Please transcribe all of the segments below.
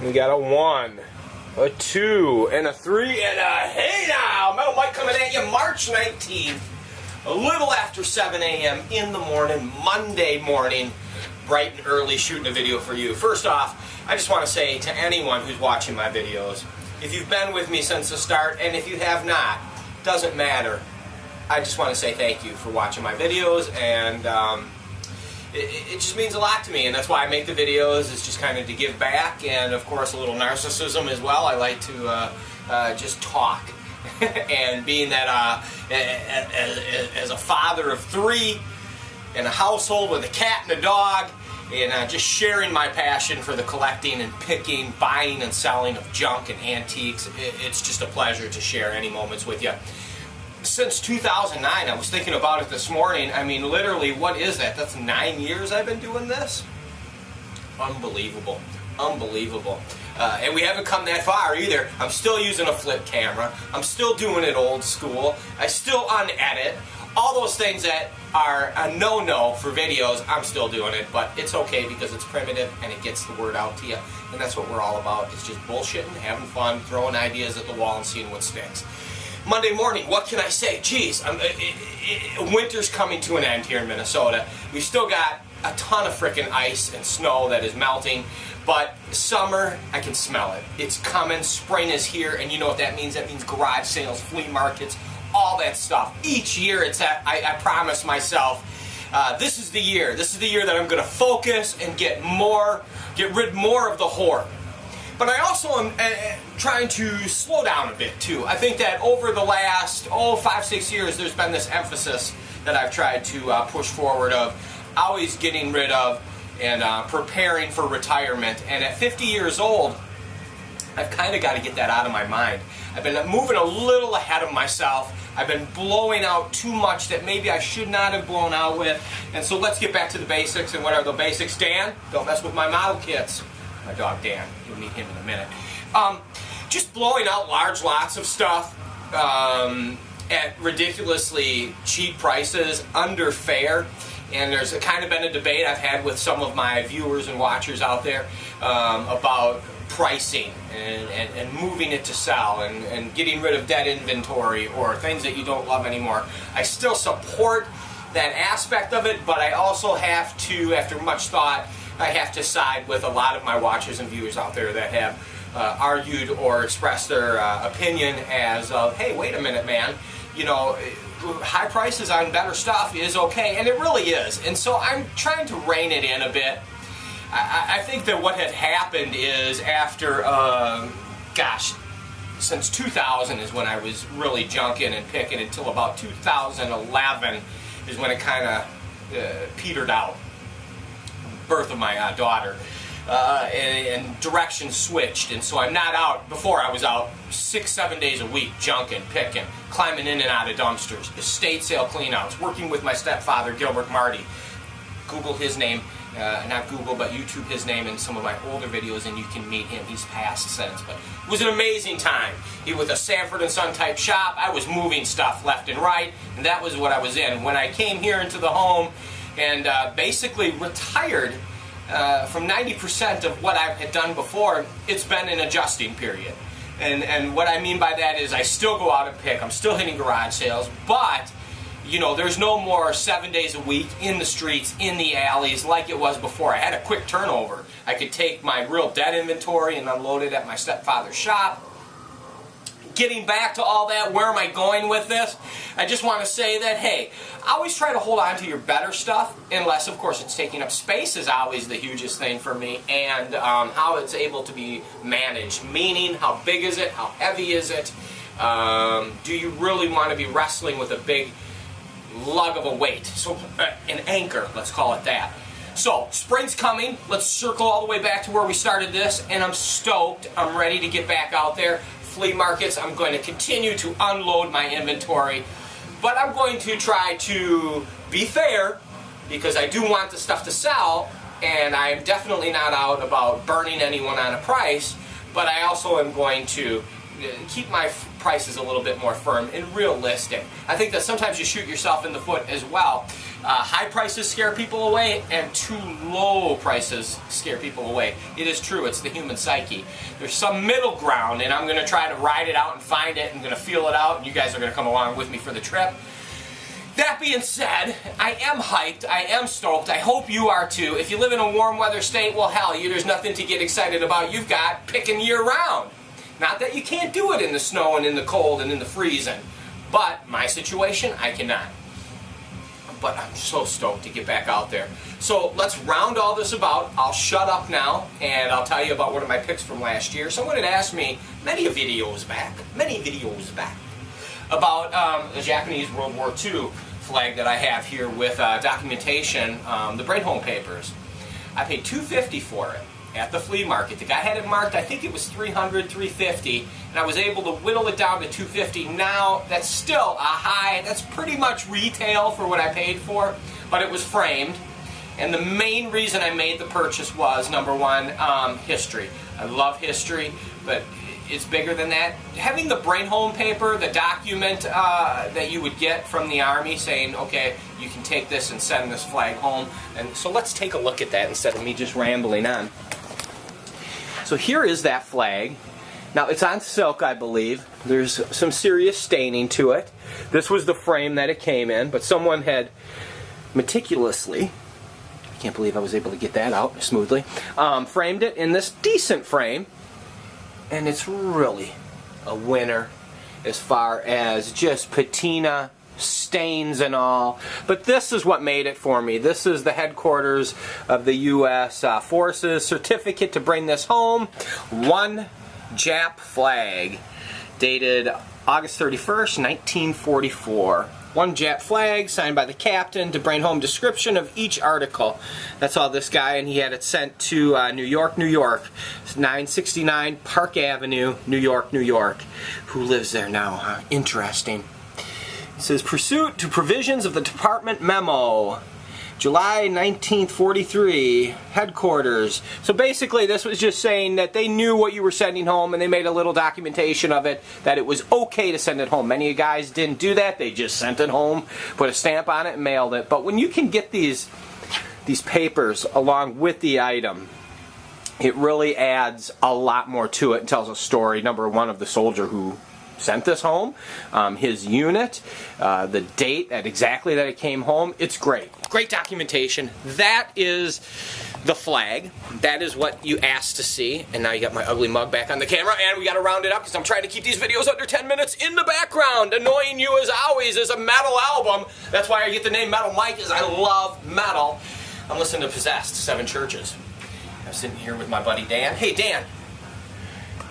We got a 1, a 2, and a 3, and a hey now! Metal Mike coming at you March 19th, a little after 7 a.m. in the morning, Monday morning, bright and early, shooting a video for you. First off, I just want to say to anyone who's watching my videos, if you've been with me since the start, and if you have not, doesn't matter. I just want to say thank you for watching my videos, and it just means a lot to me, and that's why I make the videos, is just kind of to give back, and of course a little narcissism as well. I like to just talk, and being that as a father of 3 in a household with a cat and a dog, and just sharing my passion for the collecting and picking, buying and selling of junk and antiques, it's just a pleasure to share any moments with you. Since 2009, I was thinking about it this morning. I mean, literally, what is that? That's 9 years I've been doing this? Unbelievable. Unbelievable. And we haven't come that far either. I'm still using a flip camera. I'm still doing it old school. I still unedit. All those things that are a no-no for videos, I'm still doing it. But it's okay because it's primitive and it gets the word out to you. And that's what we're all about. It's just bullshitting, having fun, throwing ideas at the wall and seeing what sticks. Monday morning, what can I say? Geez, winter's coming to an end here in Minnesota. We've still got a ton of frickin' ice and snow that is melting, but summer, I can smell it. It's coming, spring is here, and you know what that means? That means garage sales, flea markets, all that stuff. Each year, I promise myself, this is the year. This is the year that I'm going to focus and get rid more of the hoard. But I also am trying to slow down a bit too. I think that over the last 5-6 years, there's been this emphasis that I've tried to push forward of always getting rid of and preparing for retirement. And at 50 years old, I've kind of got to get that out of my mind. I've been moving a little ahead of myself. I've been blowing out too much that maybe I should not have blown out with. And so let's get back to the basics. And what are the basics, Dan? Don't mess with my model kits. My dog Dan, you'll meet him in a minute. Just blowing out large lots of stuff at ridiculously cheap prices, under fair. And there's kind of been a debate I've had with some of my viewers and watchers out there about pricing and moving it to sell and getting rid of dead inventory or things that you don't love anymore. I still support that aspect of it, but I also have to, after much thought, I have to side with a lot of my watchers and viewers out there that have argued or expressed their opinion as of, hey, wait a minute, man, you know, high prices on better stuff is okay, and it really is. And so I'm trying to rein it in a bit. I think that what had happened is after, since 2000 is when I was really junking and picking, until about 2011 is when it kind of petered out. Birth of my daughter, and direction switched, and so I'm not out. Before I was out 6-7 days a week, junking, picking, climbing in and out of dumpsters, estate sale cleanouts, working with my stepfather Gilbert Marty. Google his name, not Google, but YouTube his name in some of my older videos, and you can meet him. He's passed since, but it was an amazing time. He was a Sanford and Son type shop. I was moving stuff left and right, and that was what I was in. When I came here into the home and basically retired from 90% of what I had done before, it's been an adjusting period. And what I mean by that is I still go out and pick. I'm still hitting garage sales, but you know, there's no more 7 days a week in the streets, in the alleys like it was before. I had a quick turnover. I could take my real dead inventory and unload it at my stepfather's shop. Getting back to all that, where am I going with this? I just want to say that, hey, always try to hold on to your better stuff, unless, of course, it's taking up space is always the hugest thing for me, and how it's able to be managed. Meaning, how big is it? How heavy is it? Do you really want to be wrestling with a big lug of a weight? So, an anchor, let's call it that. So, spring's coming. Let's circle all the way back to where we started this, and I'm stoked. I'm ready to get back out there. Flea markets, I'm going to continue to unload my inventory, but I'm going to try to be fair, because I do want the stuff to sell, and I'm definitely not out about burning anyone on a price, but I also am going to keep my price is a little bit more firm and realistic. I think that sometimes you shoot yourself in the foot as well. High prices scare people away, and too low prices scare people away. It is true, it's the human psyche. There's some middle ground, and I'm going to try to ride it out and find it. I'm going to feel it out, and you guys are going to come along with me for the trip. That being said, I am hyped, I am stoked, I hope you are too. If you live in a warm weather state, well hell, there's nothing to get excited about. You've got picking year round. Not that you can't do it in the snow and in the cold and in the freezing, but my situation, I cannot. But I'm so stoked to get back out there. So let's round all this about. I'll shut up now, and I'll tell you about one of my picks from last year. Someone had asked me many videos back, about the Japanese World War II flag that I have here with documentation, the Brainholm papers. I paid $250 for it at the flea market. The guy had it marked, I think it was $300, $350, and I was able to whittle it down to $250. Now, that's still a high, that's pretty much retail for what I paid for, but it was framed. And the main reason I made the purchase was, number one, history. I love history, but it's bigger than that. Having the Brainholm paper, the document that you would get from the Army saying, okay, you can take this and send this flag home. And so let's take a look at that instead of me just rambling on. So here is that flag. Now it's on silk, I believe. There's some serious staining to it. This was the frame that it came in, but someone had meticulously, I can't believe I was able to get that out smoothly, framed it in this decent frame. And it's really a winner as far as just patina, stains and all. But this is what made it for me. This is the headquarters of the U.S. Forces certificate to bring this home. One Jap flag dated August 31st, 1944. One Jap flag signed by the captain to bring home description of each article. That's all this guy, and he had it sent to New York, New York. 969 Park Avenue, New York, New York. Who lives there now, huh? Interesting. It says, pursuant to provisions of the department memo. July 1943, headquarters. So basically this was just saying that they knew what you were sending home, and they made a little documentation of it, that it was okay to send it home. Many guys didn't do that. They just sent it home, put a stamp on it, and mailed it. But when you can get these papers along with the item, it really adds a lot more to it and tells a story, number one, of the soldier who sent this home, his unit, the date that it came home. It's great. Great documentation. That is the flag. That is what you asked to see. And now you got my ugly mug back on the camera, and we got to round it up because I'm trying to keep these videos under 10 minutes. In the background, annoying you as always, is a metal album. That's why I get the name Metal Mike, is I love metal. I'm listening to Possessed, 7 Churches. I'm sitting here with my buddy Dan. Hey Dan,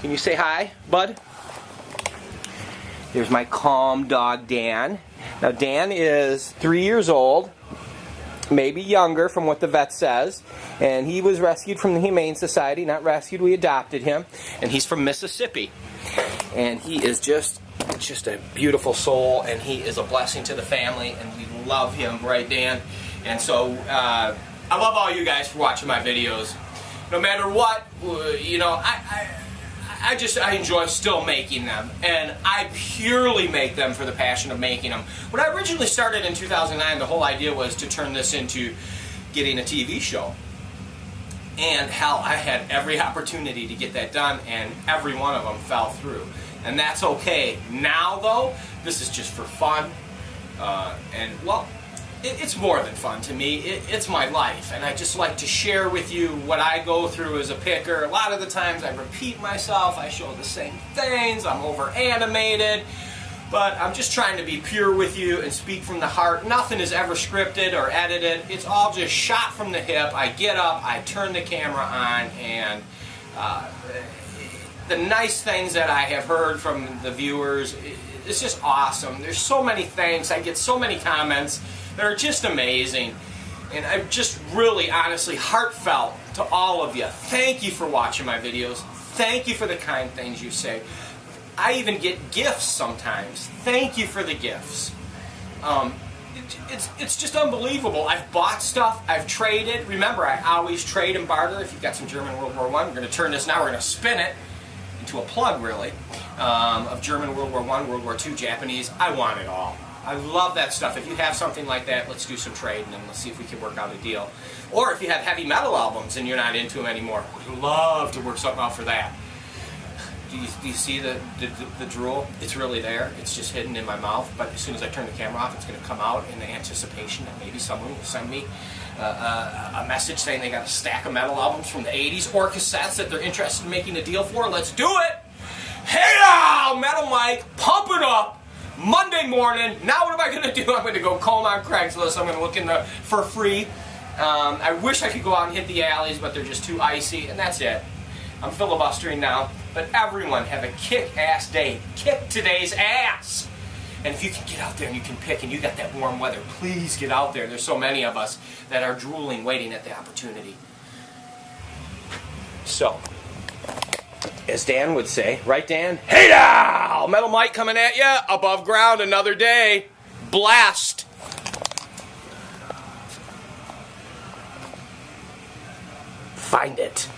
can you say hi, bud? Here's my calm dog, Dan. Now, Dan is 3 years old, maybe younger from what the vet says, and he was rescued from the Humane Society. Not rescued, we adopted him, and he's from Mississippi. And he is just a beautiful soul, and he is a blessing to the family, and we love him, right, Dan? And so, I love all you guys for watching my videos. No matter what, you know, I enjoy still making them, and I purely make them for the passion of making them. When I originally started in 2009, the whole idea was to turn this into getting a TV show. And hell, I had every opportunity to get that done, and every one of them fell through. And that's okay. Now, though, this is just for fun, and, well, it's more than fun to me. It's my life, and I just like to share with you what I go through as a picker. A lot of the times I repeat myself, I show the same things, I'm over-animated, but I'm just trying to be pure with you and speak from the heart. Nothing is ever scripted or edited. It's all just shot from the hip. I get up, I turn the camera on, and the nice things that I have heard from the viewers, it's just awesome. There's so many thanks. I get so many comments. They're just amazing, and I'm just really, honestly, heartfelt to all of you. Thank you for watching my videos. Thank you for the kind things you say. I even get gifts sometimes. Thank you for the gifts. It's just unbelievable. I've bought stuff. I've traded. Remember, I always trade and barter. If you've got some German World War I, we're going to turn this now. We're going to spin it. to a plug, really, of German World War I, World War II, Japanese. I want it all. I love that stuff. If you have something like that, let's do some trading and let's see if we can work out a deal. Or if you have heavy metal albums and you're not into them anymore, we'd love to work something out for that. Do you see the drool? It's really there. It's just hidden in my mouth. But as soon as I turn the camera off, it's going to come out in the anticipation that maybe someone will send me a message saying they got a stack of metal albums from the 80s or cassettes that they're interested in making a deal for. Let's do it! Hey now, Metal Mike, pump it up! Monday morning. Now what am I going to do? I'm going to go comb on Craigslist. I'm going to look in for free. I wish I could go out and hit the alleys, but they're just too icy, and that's it. I'm filibustering now. But everyone have a kick-ass day. Kick today's ass. And if you can get out there and you can pick and you got that warm weather, please get out there. There's so many of us that are drooling, waiting at the opportunity. So, as Dan would say, right, Dan? Hey now! Metal Mike coming at you, above ground, another day. Blast! Find it.